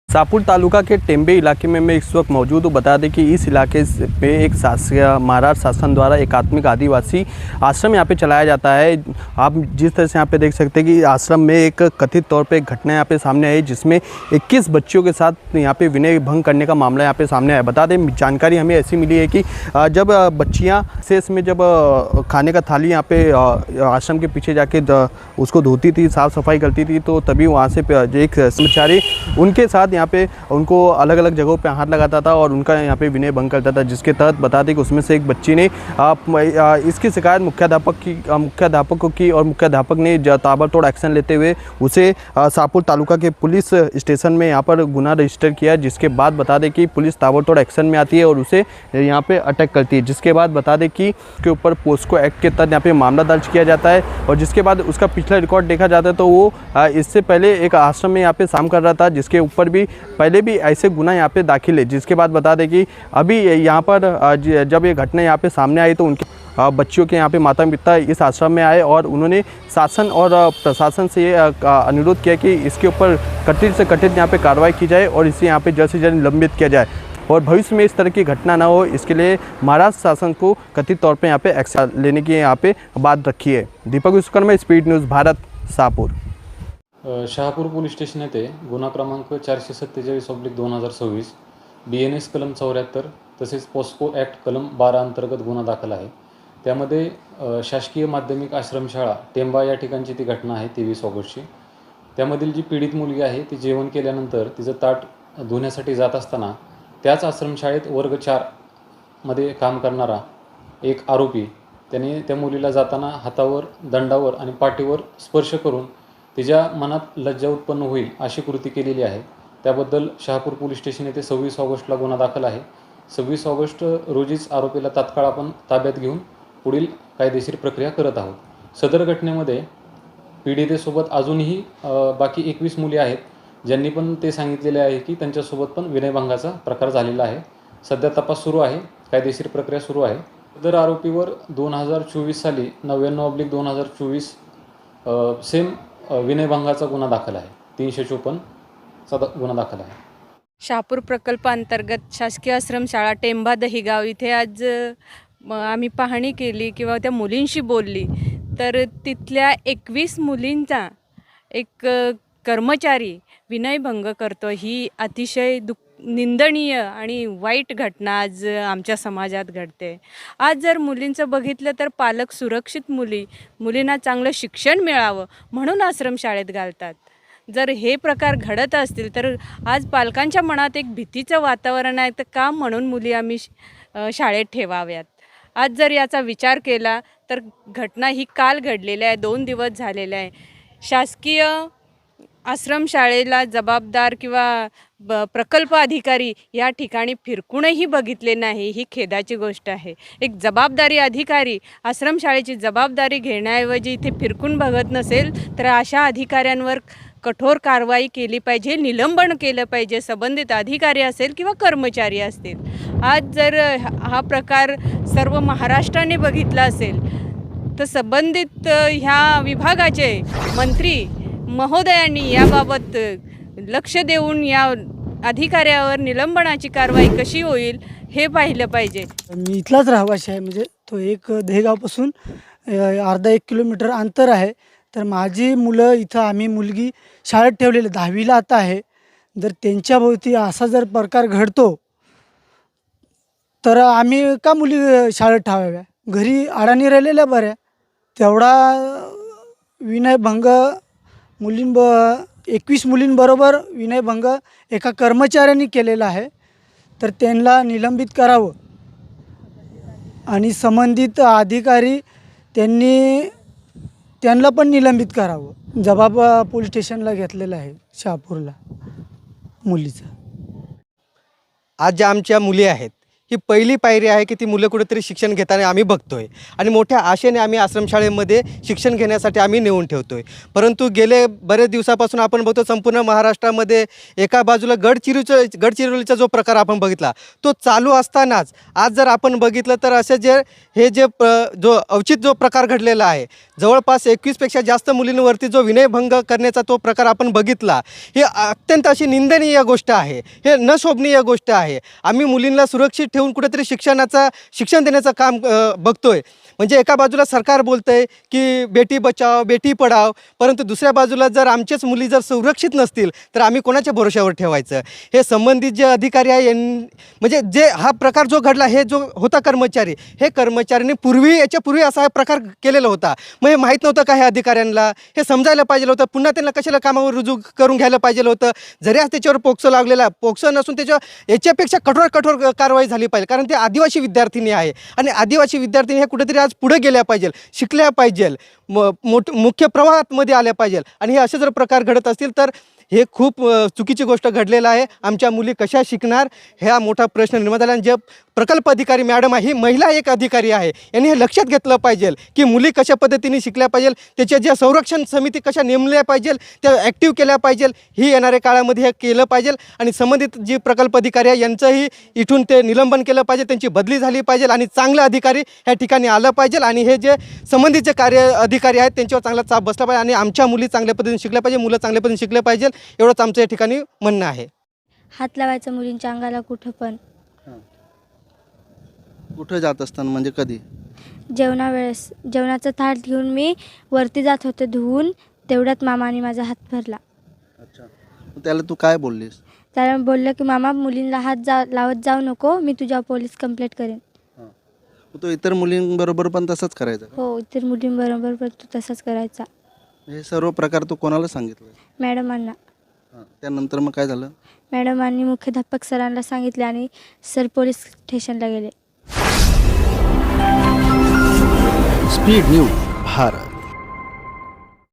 शाहपुर तालुका के टेम्बे इलाके में मैं इस वक्त मौजूद हूँ। बता दें कि इस इलाके में एक महाराष्ट्र शासन द्वारा एकात्मिक आदिवासी आश्रम यहाँ पे चलाया जाता है। आप जिस तरह से यहाँ पे देख सकते हैं कि आश्रम में एक कथित तौर पे घटना यहाँ पे सामने आई, जिसमें 21 बच्चियों के साथ यहाँ पे विनय भंग करने का मामला यहाँ पे सामने आया। बता दें, जानकारी हमें ऐसी मिली है कि जब बच्चियाँ शेष में जब खाने का थाली यहाँ पे आश्रम के पीछे जाके उसको धोती थी, साफ़ सफाई करती थी, तो तभी वहाँ से एक कर्मचारी उनके साथ यहाँ पे उनको अलग अलग जगहों पे हाथ लगाता था और उनका यहाँ पे विनय भंग करता था, जिसके तहत बता दें कि उसमें से एक बच्ची ने इसकी शिकायत मुख्याध्यापक को की और मुख्याध्यापक ने ताबड़तोड़ एक्शन लेते हुए उसे शाहपुर तालुका के पुलिस स्टेशन में यहाँ पर गुना रजिस्टर किया। जिसके बाद बता दें कि पुलिस ताबड़तोड़ एक्शन में आती है और उसे यहाँ पे अटैक करती है। जिसके बाद बता दें कि उसके ऊपर पोस्को एक्ट के तहत यहाँ पे मामला दर्ज किया जाता है और जिसके बाद उसका पिछला रिकॉर्ड देखा जाता है तो वो इससे पहले एक आश्रम में यहाँ पे काम कर रहा था, जिसके ऊपर भी पहले भी ऐसे गुना यहाँ पे दाखिल है। जिसके बाद बता दें कि अभी यहाँ पर जब ये घटना यहाँ पे सामने आई तो उनके बच्चियों के यहाँ पे माता पिता इस आश्रम में आए और उन्होंने शासन और प्रशासन से ये अनुरोध किया कि इसके ऊपर कठिन से कठिन यहाँ पे कार्रवाई की जाए और इसे यहाँ पे जल्द से जल्द निलंबित किया जाए और भविष्य में इस तरह की घटना ना हो, इसके लिए महाराष्ट्र शासन को कथित तौर पे यहाँ पे एक्शन लेने की यहाँ पे बात रखी है। Deepak Vishwakarma, speed news Bharat, Shahpur. Shahapur police station येथे गुन्हा क्रमांक 447/2026 BNS कलम 74 तसेच पॉस्को ॲक्ट कलम 12 अंतर्गत गुन्हा दाखल आहे। त्यामध्ये शासकीय माध्यमिक आश्रमशाळा टेंबा या ठिकाणची ती घटना आहे 23 ऑगस्टची। त्यामधील जी पीडित मुलगी आहे ती जेवण केल्यानंतर तिचं ताट धुण्यासाठी जात असताना त्याच आश्रमशाळेत वर्ग 4 मध्ये काम करणारा एक आरोपी त्याने त्या मुलीला जाताना हातावर, दंडावर आणि पाठीवर स्पर्श करून तिच्या मनात लज्जा उत्पन्न होईल अशी कृती केलेली आहे। त्याबद्दल शहापूर पोलीस स्टेशन येथे 26 ऑगस्टला गुन्हा दाखल आहे। 26 ऑगस्ट रोजीच आरोपीला तात्काळ आपण ताब्यात घेऊन पुढील कायदेशीर प्रक्रिया करत आहोत। सदर घटनेमध्ये पीडितेसोबत अजूनही बाकी 21 मुली आहेत, ज्यांनी पण ते सांगितलेले आहे की त्यांच्यासोबत पण विनयभंगाचा प्रकार झालेला आहे। सध्या तपास सुरू आहे, कायदेशीर प्रक्रिया सुरू आहे। सदर आरोपीवर 2024 साली 99/2024 सेम विनयभंगाचा गुन्हा दाखल आहे। 354 चा गुन्हा दाखल आहे। शहापूर प्रकल्पांतर्गत शासकीय आश्रमशाळा टेंबा दहिगाव इथे आज आम्ही पाहणी केली किंवा त्या मुलींशी बोलली, तर तिथल्या 21 मुलींचा एक कर्मचारी विनयभंग करतो, ही अतिशय निंदनीय आणि वाईट घटना आज आमच्या समाजात घडते। आज जर मुलींचं बघितलं तर पालक सुरक्षित मुलींना चांगलं शिक्षण मिळावं म्हणून आश्रमशाळेत घालतात। जर हे प्रकार घडत असतील तर आज पालकांच्या मनात एक भीतीचं वातावरण आहे, तर का म्हणून मुली आम्ही शाळेत ठेवाव्यात। आज जर याचा विचार केला तर घटना ही काल घडलेली आहे, 2 दिवस झालेले आहे। शासकीय आश्रमशाळेला जबाबदार किंवा प्रकल्प अधिकारी या ठिकाणी फिरकूनही बघितले नाही, ही खेदाची गोष्ट आहे। एक जबाबदारी अधिकारी आश्रमशाळेची जबाबदारी घेण्याऐवजी इथे फिरकून बघत नसेल तर अशा अधिकाऱ्यांवर कठोर कारवाई केली पाहिजे, निलंबन केलं पाहिजे, संबंधित अधिकारी असेल किंवा कर्मचारी असतील। आज जर हा प्रकार सर्व महाराष्ट्राने बघितला असेल तर संबंधित ह्या विभागाचे मंत्री महोदयांनी याबाबत लक्ष देऊन या अधिकाऱ्यावर निलंबनाची कारवाई कशी होईल हे पाहिलं पाहिजे। मी इथलाच रहिवासी आहे, म्हणजे तो एक दहेगावपासून अर्धा 1 किलोमीटर अंतर आहे। तर माझी मुलं इथं आम्ही मुलगी शाळेत ठेवलेली 10वीला आता आहे। जर त्यांच्याभोवती असा जर प्रकार घडतो तर आम्ही का मुली शाळेत ठेवाव्या, घरी अडाणी राहिलेल्या बऱ्या। तेवढा विनयभंग 21 मुलींबरोबर विनयभंग एका कर्मचाऱ्यांनी केलेला आहे, तर त्यांना निलंबित करावं आणि संबंधित अधिकारी त्यांना पण निलंबित करावं। जबाब पोलीस स्टेशनला घेतलेला आहे शहापूरला मुलीचा। आज ज्या आमच्या मुली आहेत ही पहिली पायरी आहे की ती मुलं कुठेतरी शिक्षण घेताना आम्ही बघतोय आणि मोठ्या आशेने आम्ही आश्रमशाळेमध्ये शिक्षण घेण्यासाठी आम्ही नेऊन ठेवतोय. परंतु गेले बरेच दिवसापासून आपण बघतो संपूर्ण महाराष्ट्रामध्ये एका बाजूला गडचिरोलीचा जो प्रकार आपण बघितला तो चालू असतानाच आज जर आपण बघितलं तर असे जो अवचित जो प्रकार घडलेला आहे, जवळपास 21पेक्षा जास्त मुलींवरती जो विनयभंग करण्याचा तो प्रकार आपण बघितला, हे अत्यंत अशी निंदनीय गोष्ट आहे, हे न शोभनीय गोष्ट आहे. आम्ही मुलींना सुरक्षित ठेवून कुठेतरी शिक्षण देण्याचं काम बघतोय. म्हणजे एका बाजूला सरकार बोलतंय की बेटी बचाव बेटी पढाव, परंतु दुसऱ्या बाजूला जर आमच्याच मुली जर सुरक्षित नसतील तर आम्ही कोणाच्या भरोश्यावर ठेवायचं. हे संबंधित जे अधिकारी आहे म्हणजे जे हा प्रकार जो घडला, हे जो होता कर्मचारी, हे कर्मचाऱ्यांनी याच्यापूर्वी असा हा प्रकार केलेला होता. मग हे माहीत नव्हतं का हे अधिकाऱ्यांना? हे समजायला पाहिजे होतं. पुन्हा त्यांना कशाला कामावर रुजू करून घ्यायला पाहिजे होतं? जरी आज त्याच्यावर पोक्सो लागलेला, पोक्सो नसून याच्यापेक्षा कठोर कारवाई झाली पाहिजे. कारण ते आदिवासी विद्यार्थिनी आहे आणि आदिवासी विद्यार्थिनी हे कुठेतरी आज पुढे गेल्या पाहिजे, शिकल्या पाहिजे, मुख्य प्रवाहामध्ये आल्या पाहिजे. आणि हे असे जर प्रकार घडत असतील तर हे खूप चुकीची गोष्ट घडलेलं आहे. आमच्या मुली कशा शिकणार ह्या मोठा प्रश्न निर्माण झाला. आणि जे प्रकल्प अधिकारी मॅडम आहे, ही महिला एक अधिकारी आहे, यांनी हे लक्षात घेतलं पाहिजे की मुली कशा पद्धतीने शिकल्या पाहिजे, त्याच्या ज्या संरक्षण समिती कशा नेमल्या पाहिजे, त्या ॲक्टिव्ह केल्या पाहिजे, ही येणाऱ्या काळामध्ये हे केलं पाहिजे. आणि संबंधित जे प्रकल्प अधिकारी आहे यांचंही इथून ते निलंबन केलं पाहिजे, त्यांची बदली झाली पाहिजे आणि चांगलं अधिकारी ह्या ठिकाणी आलं पाहिजे. आणि हे जे संबंधित जे अधिकारी आहेत त्यांच्यावर चांगला चाप बसला पाहिजे आणि आमच्या मुली चांगल्या पद्धतीने शिकल्या पाहिजे, मुलं चांगल्या पद्धतीने शिकले पाहिजे, एवढंच आमचं या ठिकाणी म्हणणं आहे. हात लावायचा मुलींच्या अंगाला कुठं पण. कुठं जात असताना म्हणजे कधी? जेवणावेळेस जेवणाचं ताट घेऊन मी वरती जात होते धुवून, तेवढ्यात मामाने माझा हात भरला. अच्छा, मग त्याला तू काय बोललीस? त्याला बोललं की मामा मुलींना लावत जाऊ नको, मी तुझ्या पोलीस कंप्लेंट करेन. तो इतर मुलींबरोबर पण तसंच करायचं का? हो, इतर मुलींबरोबर पण तू तसंच करायचा. हे सर्व प्रकार तू कोणाला सांगितलं? मॅडमांना. त्यानंतर मग काय झालं? मॅडमांनी मुख्याध्यापक सरांना सांगितले आणि सर पोलीस स्टेशनला गेले. Speed news Bharat.